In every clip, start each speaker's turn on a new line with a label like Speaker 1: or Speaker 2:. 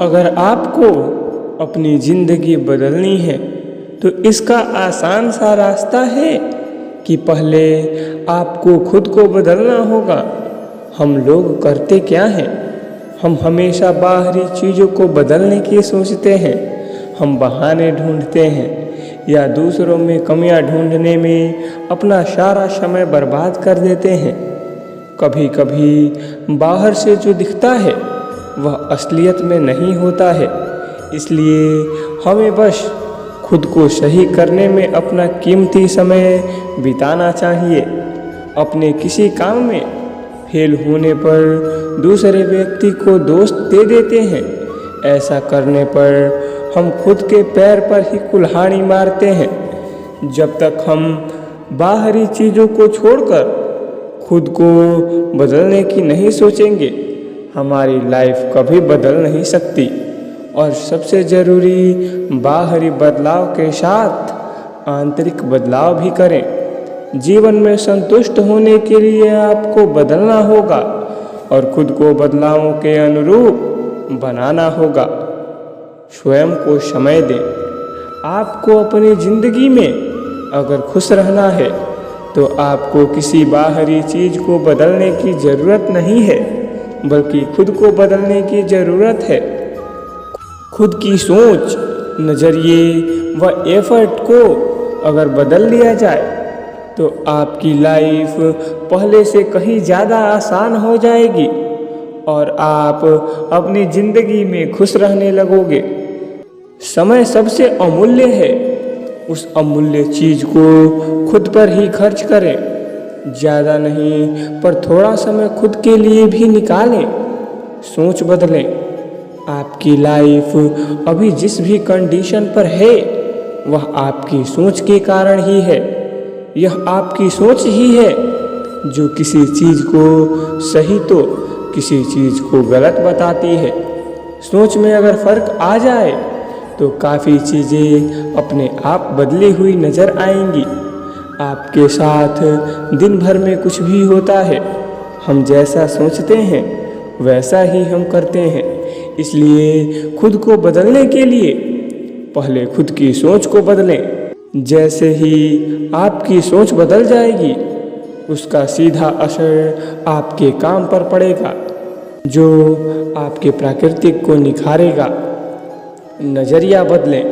Speaker 1: अगर आपको अपनी ज़िंदगी बदलनी है तो इसका आसान सा रास्ता है कि पहले आपको खुद को बदलना होगा। हम लोग करते क्या हैं? हम हमेशा बाहरी चीज़ों को बदलने की सोचते हैं। हम बहाने ढूंढते हैं या दूसरों में कमियां ढूंढने में अपना सारा समय बर्बाद कर देते हैं। कभी कभी बाहर से जो दिखता है वह असलियत में नहीं होता है, इसलिए हमें बस खुद को सही करने में अपना कीमती समय बिताना चाहिए। अपने किसी काम में फेल होने पर दूसरे व्यक्ति को दोष दे देते हैं। ऐसा करने पर हम खुद के पैर पर ही कुल्हाड़ी मारते हैं। जब तक हम बाहरी चीज़ों को छोड़कर खुद को बदलने की नहीं सोचेंगे, हमारी लाइफ कभी बदल नहीं सकती। और सबसे ज़रूरी, बाहरी बदलाव के साथ आंतरिक बदलाव भी करें। जीवन में संतुष्ट होने के लिए आपको बदलना होगा और खुद को बदलावों के अनुरूप बनाना होगा। स्वयं को समय दें। आपको अपनी ज़िंदगी में अगर खुश रहना है तो आपको किसी बाहरी चीज़ को बदलने की ज़रूरत नहीं है, बल्कि खुद को बदलने की ज़रूरत है। खुद की सोच, नज़रिए व एफर्ट को अगर बदल लिया जाए तो आपकी लाइफ पहले से कहीं ज़्यादा आसान हो जाएगी और आप अपनी ज़िंदगी में खुश रहने लगोगे। समय सबसे अमूल्य है। उस अमूल्य चीज़ को खुद पर ही खर्च करें। ज़्यादा नहीं पर थोड़ा समय खुद के लिए भी निकालें। सोच बदलें। आपकी लाइफ अभी जिस भी कंडीशन पर है वह आपकी सोच के कारण ही है। यह आपकी सोच ही है जो किसी चीज़ को सही तो किसी चीज़ को गलत बताती है। सोच में अगर फ़र्क आ जाए तो काफ़ी चीज़ें अपने आप बदली हुई नज़र आएंगी। आपके साथ दिन भर में कुछ भी होता है, हम जैसा सोचते हैं वैसा ही हम करते हैं। इसलिए खुद को बदलने के लिए पहले खुद की सोच को बदलें। जैसे ही आपकी सोच बदल जाएगी, उसका सीधा असर आपके काम पर पड़ेगा, जो आपके प्राकृतिक को निखारेगा। नज़रिया बदलें।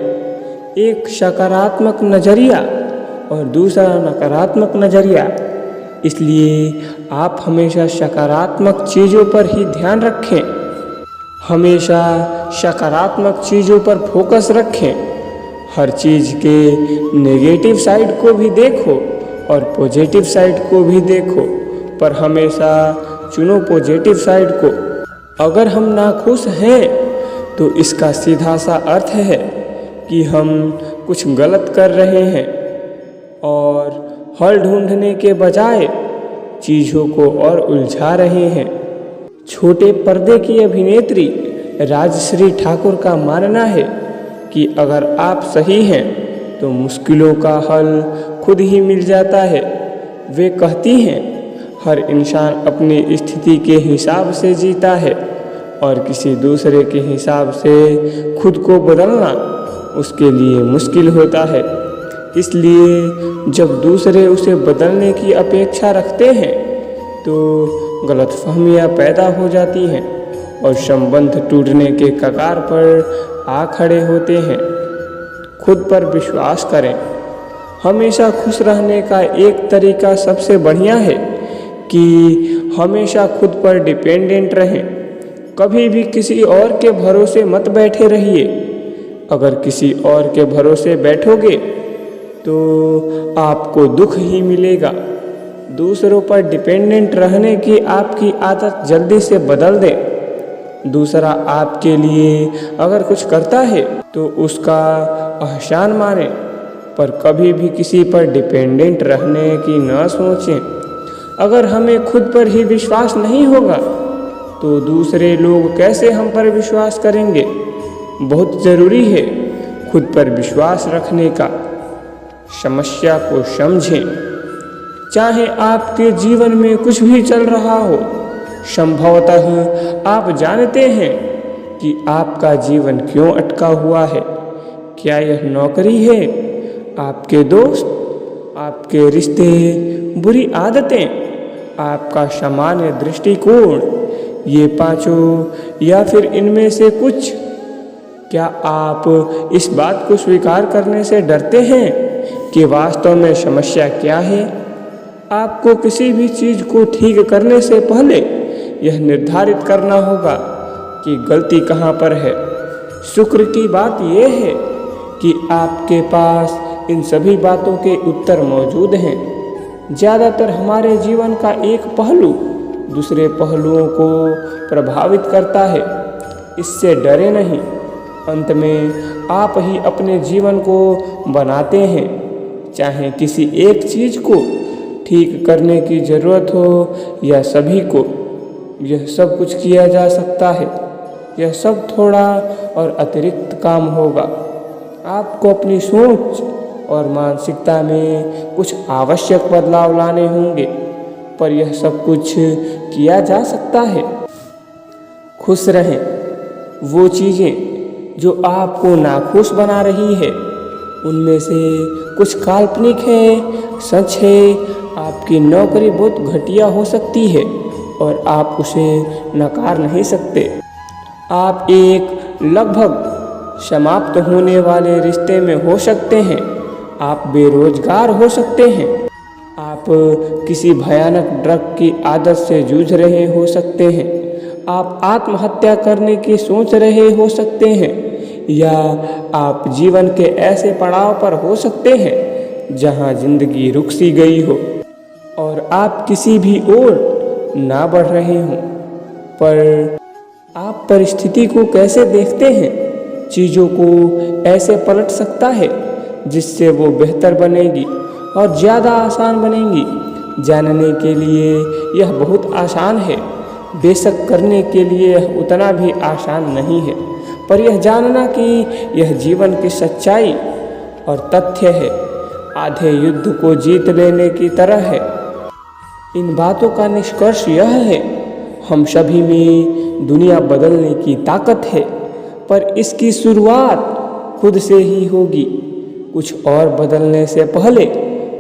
Speaker 1: एक सकारात्मक नज़रिया और दूसरा नकारात्मक नज़रिया। इसलिए आप हमेशा सकारात्मक चीज़ों पर ही ध्यान रखें। हमेशा सकारात्मक चीज़ों पर फोकस रखें। हर चीज़ के नेगेटिव साइड को भी देखो और पॉजिटिव साइड को भी देखो, पर हमेशा चुनो पॉजिटिव साइड को। अगर हम नाखुश हैं तो इसका सीधा सा अर्थ है कि हम कुछ गलत कर रहे हैं और हल ढूंढने के बजाय चीज़ों को और उलझा रहे हैं। छोटे पर्दे की अभिनेत्री राजश्री ठाकुर का मानना है कि अगर आप सही हैं तो मुश्किलों का हल खुद ही मिल जाता है। वे कहती हैं, हर इंसान अपनी स्थिति के हिसाब से जीता है और किसी दूसरे के हिसाब से खुद को बदलना उसके लिए मुश्किल होता है। इसलिए जब दूसरे उसे बदलने की अपेक्षा रखते हैं तो गलतफहमियां पैदा हो जाती हैं और संबंध टूटने के कगार पर आ खड़े होते हैं। खुद पर विश्वास करें। हमेशा खुश रहने का एक तरीका सबसे बढ़िया है कि हमेशा खुद पर डिपेंडेंट रहें। कभी भी किसी और के भरोसे मत बैठे रहिए। अगर किसी और के भरोसे बैठोगे तो आपको दुख ही मिलेगा। दूसरों पर डिपेंडेंट रहने की आपकी आदत जल्दी से बदल दें। दूसरा आपके लिए अगर कुछ करता है तो उसका एहसान मानें, पर कभी भी किसी पर डिपेंडेंट रहने की न सोचें। अगर हमें खुद पर ही विश्वास नहीं होगा तो दूसरे लोग कैसे हम पर विश्वास करेंगे? बहुत ज़रूरी है खुद पर विश्वास रखने का। समस्या को समझें। चाहे आपके जीवन में कुछ भी चल रहा हो, संभवतः आप जानते हैं कि आपका जीवन क्यों अटका हुआ है। क्या यह नौकरी है, आपके दोस्त, आपके रिश्ते, बुरी आदतें, आपका सामान्य दृष्टिकोण, ये पांचों या फिर इनमें से कुछ? क्या आप इस बात को स्वीकार करने से डरते हैं कि वास्तव में समस्या क्या है? आपको किसी भी चीज़ को ठीक करने से पहले यह निर्धारित करना होगा कि गलती कहाँ पर है। शुक्र की बात यह है कि आपके पास इन सभी बातों के उत्तर मौजूद हैं। ज़्यादातर हमारे जीवन का एक पहलू दूसरे पहलुओं को प्रभावित करता है। इससे डरे नहीं। अंत में आप ही अपने जीवन को बनाते हैं। चाहे किसी एक चीज़ को ठीक करने की ज़रूरत हो या सभी को, यह सब कुछ किया जा सकता है। यह सब थोड़ा और अतिरिक्त काम होगा। आपको अपनी सोच और मानसिकता में कुछ आवश्यक बदलाव लाने होंगे, पर यह सब कुछ किया जा सकता है। खुश रहें। वो चीज़ें जो आपको नाखुश बना रही है, उनमें से कुछ काल्पनिक है, सच है। आपकी नौकरी बहुत घटिया हो सकती है और आप उसे नकार नहीं सकते। आप एक लगभग समाप्त होने वाले रिश्ते में हो सकते हैं। आप बेरोजगार हो सकते हैं। आप किसी भयानक ड्रग की आदत से जूझ रहे हो सकते हैं। आप आत्महत्या करने की सोच रहे हो सकते हैं, या आप जीवन के ऐसे पड़ाव पर हो सकते हैं जहां जिंदगी रुक सी गई हो और आप किसी भी ओर ना बढ़ रहे हों। पर आप परिस्थिति को कैसे देखते हैं? चीज़ों को ऐसे पलट सकता है जिससे वो बेहतर बनेगी और ज़्यादा आसान बनेगी। जानने के लिए यह बहुत आसान है, बेशक करने के लिए यह उतना भी आसान नहीं है। पर यह जानना कि यह जीवन की सच्चाई और तथ्य है, आधे युद्ध को जीत लेने की तरह है। इन बातों का निष्कर्ष यह है, हम सभी में दुनिया बदलने की ताकत है, पर इसकी शुरुआत खुद से ही होगी। कुछ और बदलने से पहले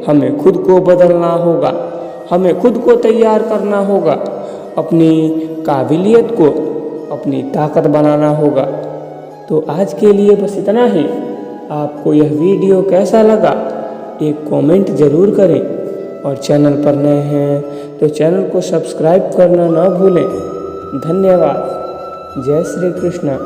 Speaker 1: हमें खुद को बदलना होगा। हमें खुद को तैयार करना होगा। अपनी काबिलियत को अपनी ताकत बनाना होगा। तो आज के लिए बस इतना ही। आपको यह वीडियो कैसा लगा एक कमेंट ज़रूर करें, और चैनल पर नए हैं तो चैनल को सब्सक्राइब करना ना भूलें। धन्यवाद। जय श्री कृष्ण।